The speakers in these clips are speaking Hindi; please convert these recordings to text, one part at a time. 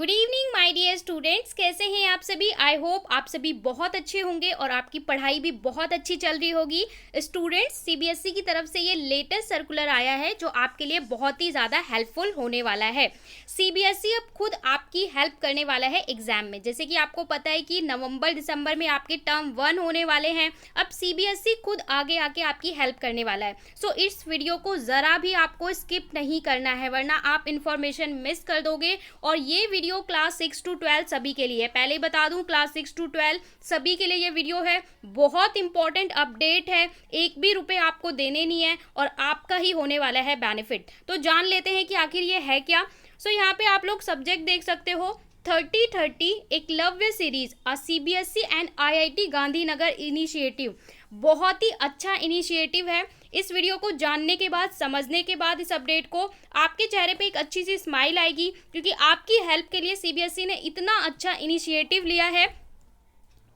Good evening my dear students, कैसे हैं आप सभी। आई होप आप सभी बहुत अच्छे होंगे और आपकी पढ़ाई भी बहुत अच्छी चल रही होगी। स्टूडेंट्स, सीबीएसई की तरफ से ये लेटेस्ट सर्कुलर आया है जो आपके लिए बहुत ही ज़्यादा हेल्पफुल होने वाला है। सीबीएसई अब खुद आपकी हेल्प करने वाला है एग्जाम में। जैसे कि आपको पता है कि नवंबर दिसंबर में आपके टर्म 1 होने वाले हैं। अब सीबीएसई खुद आगे आके आपकी हेल्प करने वाला है। सो इस वीडियो को ज़रा भी आपको स्किप नहीं करना है, वरना आप इन्फॉर्मेशन मिस कर दोगे। और ये वीडियो क्लास 6 to 12 सभी के लिए है। पहले ही बता दूं, क्लास 6 to 12 सभी के लिए ये वीडियो है। बहुत इंपॉर्टेंट अपडेट है, एक भी रुपए आपको देने नहीं है और आपका ही होने वाला है बेनिफिट। तो जान लेते हैं कि आखिर ये है क्या। सो यहाँ पे आप लोग सब्जेक्ट देख सकते हो 30-30 Eklavya series a CBSE and IIT Gandhinagar initiative. बहुत ही अच्छा इनिशिएटिव है। इस वीडियो को जानने के बाद, समझने के बाद, इस अपडेट को आपके चेहरे पे एक अच्छी सी स्माइल आएगी, क्योंकि आपकी हेल्प के लिए सीबीएसई ने इतना अच्छा इनिशिएटिव लिया है।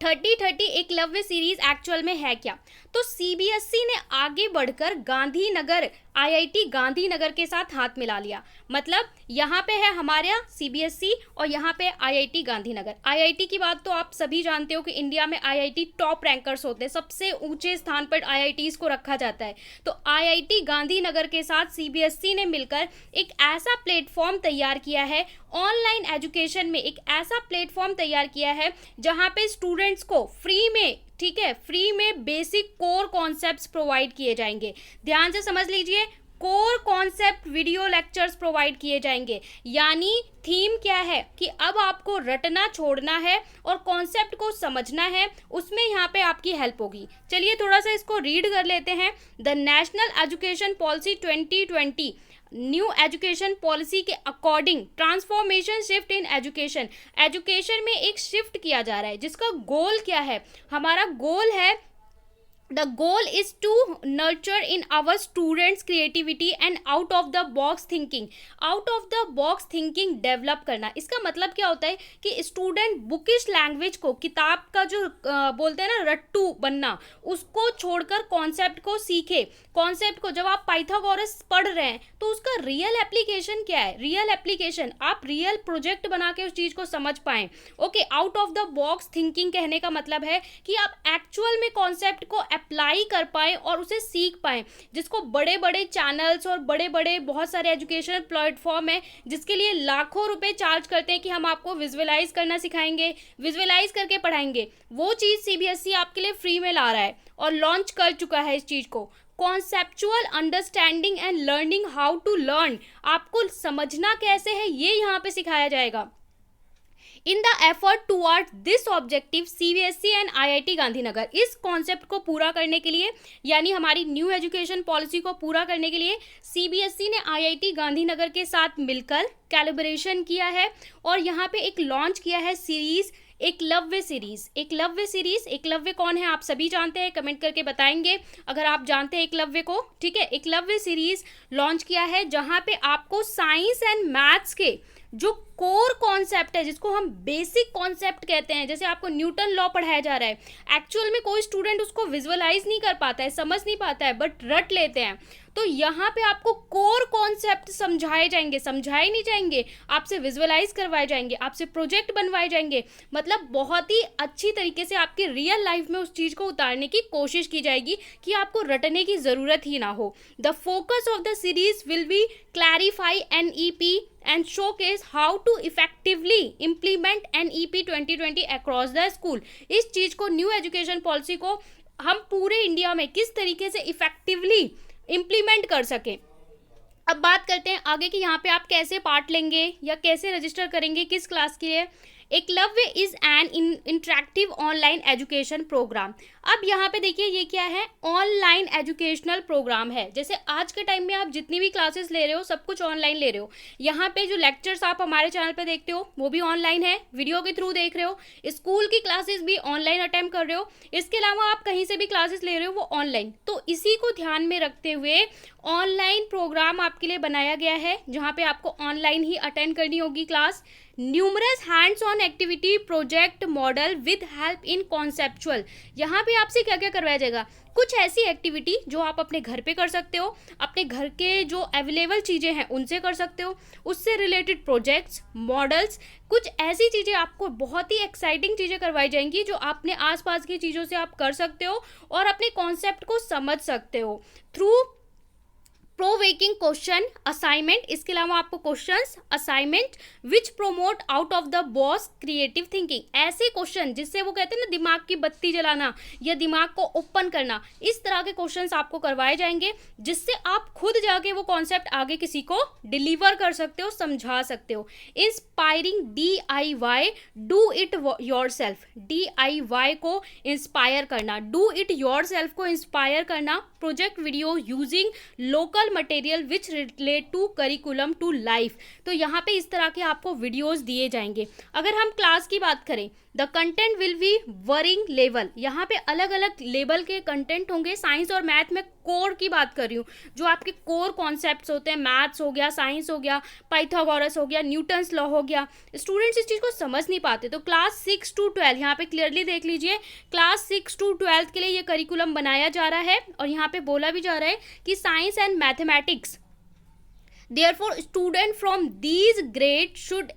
30-30 एकलव्य सीरीज एक्चुअल में है क्या। तो सीबीएसई ने आगे बढ़कर गांधीनगर, आईआईटी गांधीनगर के साथ हाथ मिला लिया। मतलब यहाँ पे है हमारा सीबीएसई और यहाँ पे आईआईटी गांधीनगर। आईआईटी की बात तो आप सभी जानते हो कि इंडिया में आईआईटी टॉप रैंकर्स होते हैं, सबसे ऊंचे स्थान पर आईआईटीज को रखा जाता है। तो आईआईटी गांधीनगर के साथ सीबीएसई ने मिलकर एक ऐसा प्लेटफॉर्म तैयार किया है, ऑनलाइन एजुकेशन में एक ऐसा प्लेटफॉर्म तैयार किया है जहाँ पे स्टूडेंट्स को फ्री में, ठीक है, फ्री में बेसिक कोर कॉन्सेप्ट्स प्रोवाइड किए जाएंगे। ध्यान से समझ लीजिए, core concept video lectures provide किए जाएंगे। यानी थीम क्या है कि अब आपको रटना छोड़ना है और कॉन्सेप्ट को समझना है, उसमें यहाँ पे आपकी हेल्प होगी। चलिए थोड़ा सा इसको रीड कर लेते हैं। The national education policy 2020 new education policy के according transformation shift in education. Education में एक शिफ्ट किया जा रहा है जिसका गोल क्या है। हमारा गोल है, the goal is to nurture in our students creativity and out of the box thinking develop करना। इसका मतलब क्या होता है कि स्टूडेंट बुकिश लैंग्वेज को, किताब का जो बोलते हैं ना रट्टू बनना, उसको छोड़कर कॉन्सेप्ट को सीखे। कॉन्सेप्ट को जब आप पाइथागोरस पढ़ रहे हैं तो उसका रियल एप्लीकेशन क्या है, रियल एप्लीकेशन आप रियल प्रोजेक्ट बना के उस चीज को समझ पाएं। Okay, out of the box thinking कहने का मतलब है कि आप एक्चुअल में कॉन्सेप्ट को अप्लाई कर पाएं और उसे सीख पाएं, जिसको बड़े बड़े चैनल्स और बड़े बड़े बहुत सारे एजुकेशनल प्लेटफॉर्म है जिसके लिए लाखों रुपए चार्ज करते हैं कि हम आपको विजुअलाइज करना सिखाएंगे, विजुअलाइज करके पढ़ाएंगे। वो चीज़ सीबीएसई आपके लिए फ्री में ला रहा है और लॉन्च कर चुका है इस चीज़ को। Conceptual understanding and learning how to learn, आपको समझना कैसे है ये यहाँ पे सिखाया जाएगा। In the effort toward this objective CBSE and IIT Gandhinagar, इस कॉन्सेप्ट को पूरा करने के लिए, यानी हमारी न्यू एजुकेशन पॉलिसी को पूरा करने के लिए सीबीएसई ने आईआईटी गांधीनगर के साथ मिलकर कैलिब्रेशन किया है और यहाँ पे एक लॉन्च किया है series Eklavya series. Eklavya series, Eklavya कौन है आप सभी जानते हैं, कमेंट करके बताएंगे अगर आप जानते हैं एकलव्य को। ठीक है, एकलव्य सीरीज लॉन्च किया है जहाँ पे आपको साइंस एंड मैथ्स के जो कोर कॉन्सेप्ट है, जिसको हम बेसिक कॉन्सेप्ट कहते हैं, जैसे आपको न्यूटन लॉ पढ़ाया जा रहा है, एक्चुअल में कोई स्टूडेंट उसको विजुअलाइज नहीं कर पाता है, समझ नहीं पाता है, बट रट लेते हैं। तो यहाँ पे आपको कोर कॉन्सेप्ट समझाए जाएंगे, समझाए नहीं जाएंगे, आपसे विजुअलाइज करवाए जाएंगे, आपसे प्रोजेक्ट बनवाए जाएंगे। मतलब बहुत ही अच्छी तरीके से आपकी रियल लाइफ में उस चीज़ को उतारने की कोशिश की जाएगी कि आपको रटने की ज़रूरत ही ना हो। The focus of the series will be clarify NEP and showcase how to effectively implement NEP 2020 across the school। इस चीज को, न्यू एजुकेशन पॉलिसी को हम पूरे इंडिया में किस तरीके से इफेक्टिवली इम्प्लीमेंट कर सकें। अब बात करते हैं आगे कि यहाँ पे आप कैसे पार्ट लेंगे या कैसे रजिस्टर करेंगे, किस क्लास के लिए। Eklavya is an interactive online education programme. अब यहाँ पे देखिए ये क्या है, ऑनलाइन एजुकेशनल प्रोग्राम है। जैसे आज के टाइम में आप जितनी भी क्लासेस ले रहे हो सब कुछ ऑनलाइन ले रहे हो। यहाँ पे जो लेक्चर्स आप हमारे चैनल पे देखते हो वो भी ऑनलाइन है, वीडियो के थ्रू देख रहे हो। स्कूल की क्लासेस भी ऑनलाइन अटेम्प्ट कर रहे हो। इसके अलावा आप कहीं से भी क्लासेस ले रहे हो वो ऑनलाइन। तो इसी को ध्यान में रखते हुए ऑनलाइन प्रोग्राम आपके लिए बनाया गया है जहाँ पे आपको ऑनलाइन ही अटेंड करनी होगी class. Numerous hands on activity project model with help in conceptual. यहाँ पे आपसे क्या क्या करवाया जाएगा, कुछ ऐसी एक्टिविटी जो आप अपने घर पे कर सकते हो, अपने घर के जो अवेलेबल चीज़ें हैं उनसे कर सकते हो, उससे रिलेटेड प्रोजेक्ट्स, मॉडल्स, कुछ ऐसी चीज़ें आपको बहुत ही एक्साइटिंग चीज़ें करवाई जाएंगी जो अपने आसपास की चीज़ों से आप कर सकते हो और अपने कॉन्सेप्ट को समझ सकते हो थ्रू प्रोवेकिंग क्वेश्चन असाइनमेंट। इसके अलावा आपको questions assignment which promote out of the box creative thinking, ऐसे क्वेश्चन जिससे वो कहते हैं ना दिमाग की बत्ती जलाना या दिमाग को ओपन करना, इस तरह के क्वेश्चंस आपको करवाए जाएंगे जिससे आप खुद जाके वो कॉन्सेप्ट आगे किसी को डिलीवर कर सकते हो, समझा सकते हो। Inspiring DIY, do it yourself, DIY को इंस्पायर करना, डू इट योरसेल्फ को इंस्पायर करना, project video using local material which relate to curriculum to life. तो यहाँ पे इस तरह के आपको वीडियोस दिए जाएंगे। अगर हम क्लास की बात करें, the content will be worrying level, यहाँ पे अलग अलग लेवल के कंटेंट होंगे। साइंस और मैथ में कोर की बात कर रही हूँ, जो आपके कोर कॉन्सेप्ट्स होते हैं, मैथ्स हो गया, साइंस हो गया, पाइथागोरस हो गया, न्यूटन्स लॉ हो गया। स्टूडेंट्स इस चीज़ को समझ नहीं पाते, तो क्लास 6 to 12 यहाँ पे क्लियरली देख लीजिए, क्लास 6 to 12 के लिए ये करिकुलम बनाया जा रहा है और यहाँ पे बोला भी जा रहा है कि science and mathematics, therefore student from these grades should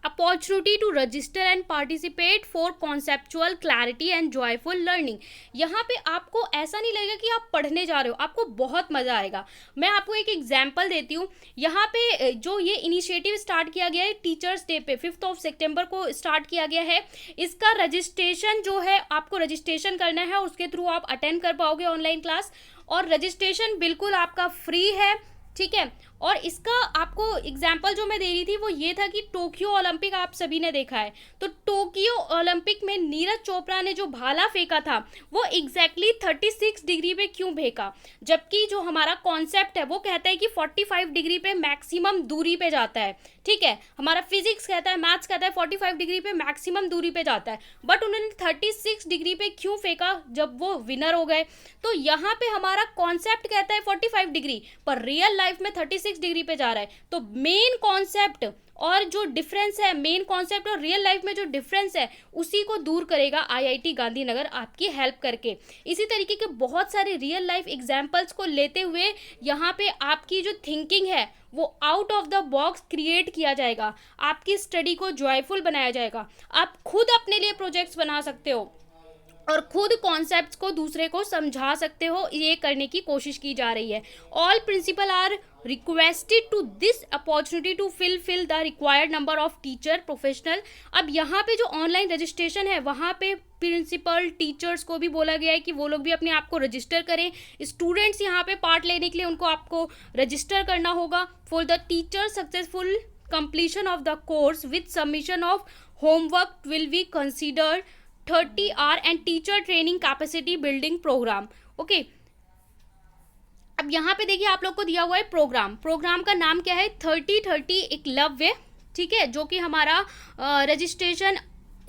opportunity to register and participate for conceptual clarity and joyful learning। यहाँ पे आपको ऐसा नहीं लगेगा कि आप पढ़ने जा रहे हो, आपको बहुत मज़ा आएगा। मैं आपको एक एग्जांपल देती हूँ। यहाँ पे जो ये इनिशिएटिव स्टार्ट किया गया है टीचर्स डे पे 5 सितंबर को स्टार्ट किया गया है, इसका रजिस्ट्रेशन जो है आपको रजिस्ट्रेशन करना है, उसके थ्रू आप अटेंड कर पाओगे ऑनलाइन क्लास, और रजिस्ट्रेशन बिल्कुल आपका फ्री है, ठीक है। और इसका आपको एग्जाम्पल जो मैं दे रही थी वो ये था कि टोक्यो ओलंपिक आप सभी ने देखा है, तो टोक्यो ओलंपिक में नीरज चोपड़ा ने जो भाला फेंका था वो एग्जैक्टली 36 डिग्री पे क्यों फेंका, जबकि जो हमारा कॉन्सेप्ट है वो कहता है कि 45 डिग्री पे मैक्सिमम दूरी पे जाता है, ठीक है। हमारा फिजिक्स कहता है, मैथ्स कहता है 45 डिग्री पे मैक्सिमम दूरी पे जाता है, बट उन्होंने 36 डिग्री पे क्यों फेंका जब वो विनर हो गए। तो यहाँ पे हमारा कॉन्सेप्ट कहता है 45 डिग्री, पर रियल लाइफ में 36 डिग्री पे जा रहा है। तो मेन कॉन्सेप्ट और जो डिफरेंस है, मेन कॉन्सेप्ट और रियल लाइफ में जो डिफरेंस है, उसी को दूर करेगा IIT गांधीनगर आपकी हेल्प करके। इसी तरीके के बहुत सारे रियल लाइफ एग्जांपल्स को लेते हुए यहाँ पे आपकी जो थिंकिंग है वो out of the box create किया जाएगा, आपकी स्टडी को जॉयफुल बनाया जाएगा। आप खुद अपने लिए प्रोजेक्ट्स बना सकते हो और खुद कॉन्सेप्ट्स को दूसरे को समझा सकते हो, ये करने की कोशिश की जा रही है। All principal are requested to this opportunity to fill the required number of teacher professional. अब यहाँ पे जो ऑनलाइन रजिस्ट्रेशन है वहाँ पे प्रिंसिपल टीचर्स को भी बोला गया है कि वो लोग भी अपने आप को रजिस्टर करें। स्टूडेंट्स यहाँ पे पार्ट लेने के लिए उनको आपको रजिस्टर करना होगा। For the teacher successful completion of the course with submission of homework will be considered 30 hour and teacher training capacity building program। Okay, अब यहाँ पे देखिए आप लोग को दिया हुआ है प्रोग्राम का नाम क्या है, 30-30 एकलव्य, ठीक है, जो कि हमारा रजिस्ट्रेशन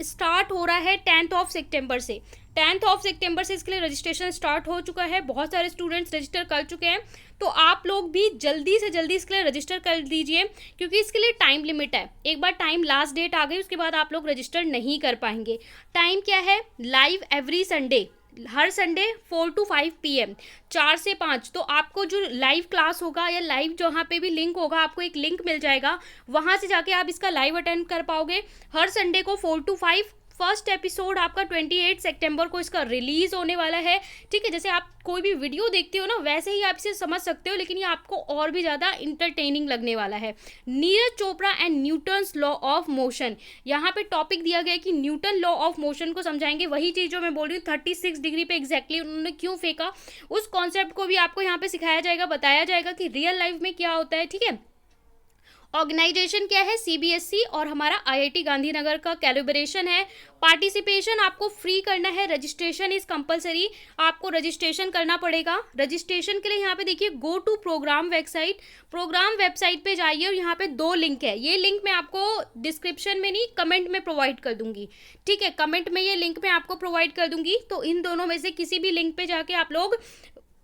स्टार्ट हो रहा है 10 सितंबर से। 10 सितंबर से इसके लिए रजिस्ट्रेशन स्टार्ट हो चुका है, बहुत सारे स्टूडेंट्स रजिस्टर कर चुके हैं, तो आप लोग भी जल्दी से जल्दी इसके लिए रजिस्टर कर दीजिए क्योंकि इसके लिए टाइम लिमिट है। एक बार टाइम लास्ट डेट आ गई उसके बाद आप लोग रजिस्टर नहीं कर पाएंगे। टाइम क्या है, live every Sunday, her Sunday 4 to 5 PM, 4 से 5। तो आपको जो लाइव क्लास होगा या लाइव जहाँ पे भी लिंक होगा, आपको एक लिंक मिल जाएगा, वहाँ से जाके आप इसका लाइव अटेंड कर पाओगे हर संडे को 4 to 5। फर्स्ट एपिसोड आपका 28 सितंबर को इसका रिलीज होने वाला है, ठीक है। जैसे आप कोई भी वीडियो देखते हो ना वैसे ही आप इसे समझ सकते हो, लेकिन ये आपको और भी ज़्यादा इंटरटेनिंग लगने वाला है। Neeraj Chopra and Newton's law of motion, यहाँ पे टॉपिक दिया गया है कि न्यूटन लॉ ऑफ मोशन को समझाएंगे। वही चीज़ जो मैं बोल रही हूँ 36 डिग्री पे एग्जैक्टली उन्होंने क्यों फेंका, उस कॉन्सेप्ट को भी आपको यहाँ पे सिखाया जाएगा, बताया जाएगा कि रियल लाइफ में क्या होता है, ठीक है। ऑर्गेनाइजेशन क्या है, CBSE और हमारा IIT गांधीनगर का कैलिब्रेशन है। पार्टिसिपेशन आपको फ्री करना है, रजिस्ट्रेशन इज कंपलसरी, आपको रजिस्ट्रेशन करना पड़ेगा। रजिस्ट्रेशन के लिए यहाँ पे देखिए गो टू प्रोग्राम वेबसाइट पे जाइए और यहाँ पे 2 लिंक है। ये लिंक मैं आपको डिस्क्रिप्शन में नहीं कमेंट में प्रोवाइड कर दूंगी, ठीक है, कमेंट में ये लिंक मैं आपको प्रोवाइड कर दूंगी। तो इन दोनों में से किसी भी लिंक पे जाके आप लोग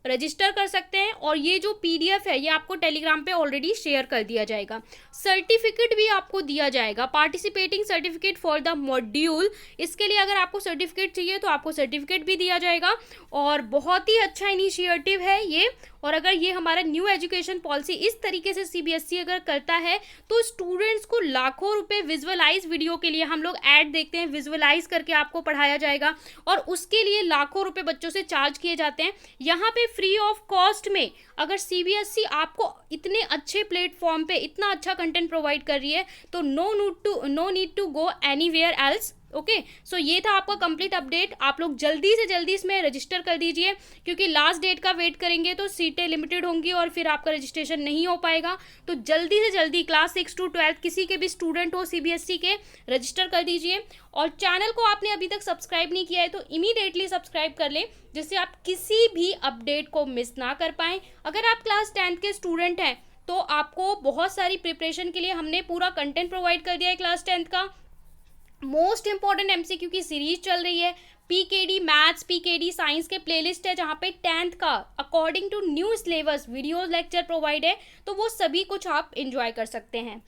रजिस्टर कर सकते हैं और ये जो PDF है ये आपको टेलीग्राम पे ऑलरेडी शेयर कर दिया जाएगा। सर्टिफिकेट भी आपको दिया जाएगा, participating certificate for the module. इसके लिए अगर आपको सर्टिफिकेट चाहिए तो आपको सर्टिफिकेट भी दिया जाएगा और बहुत ही अच्छा इनिशिएटिव है ये। और अगर ये हमारा न्यू एजुकेशन पॉलिसी इस तरीके से CBSE अगर करता है तो स्टूडेंट्स को लाखों रुपए विजुअलाइज वीडियो के लिए, हम लोग ऐड देखते हैं, विजुअलाइज करके आपको पढ़ाया जाएगा और उसके लिए लाखों रुपए बच्चों से चार्ज किए जाते हैं। यहाँ पे फ्री ऑफ कॉस्ट में अगर CBSE आपको इतने अच्छे प्लेटफॉर्म पे इतना अच्छा कंटेंट प्रोवाइड कर रही है तो no need to go anywhere else. Okay, so ये था आपका कंप्लीट अपडेट। आप लोग जल्दी से जल्दी इसमें रजिस्टर कर दीजिए क्योंकि लास्ट डेट का वेट करेंगे तो सीटें लिमिटेड होंगी और फिर आपका रजिस्ट्रेशन नहीं हो पाएगा। तो जल्दी से जल्दी क्लास 6 to 12 किसी के भी स्टूडेंट हो CBSE के, रजिस्टर कर दीजिए। और चैनल को आपने अभी तक सब्सक्राइब नहीं किया है तो इमीडिएटली सब्सक्राइब कर लें जिससे आप किसी भी अपडेट को मिस ना कर पाएँ। अगर आप क्लास 10th के स्टूडेंट हैं तो आपको बहुत सारी प्रिपरेशन के लिए हमने पूरा कंटेंट प्रोवाइड कर दिया है क्लास 10th का। मोस्ट इंपॉर्टेंट MCQ की सीरीज चल रही है, PKD मैथ्स, PKD साइंस के प्लेलिस्ट है जहाँ पे 10th का according to new syllabus video lecture provide है, तो वो सभी कुछ आप एंजॉय कर सकते हैं।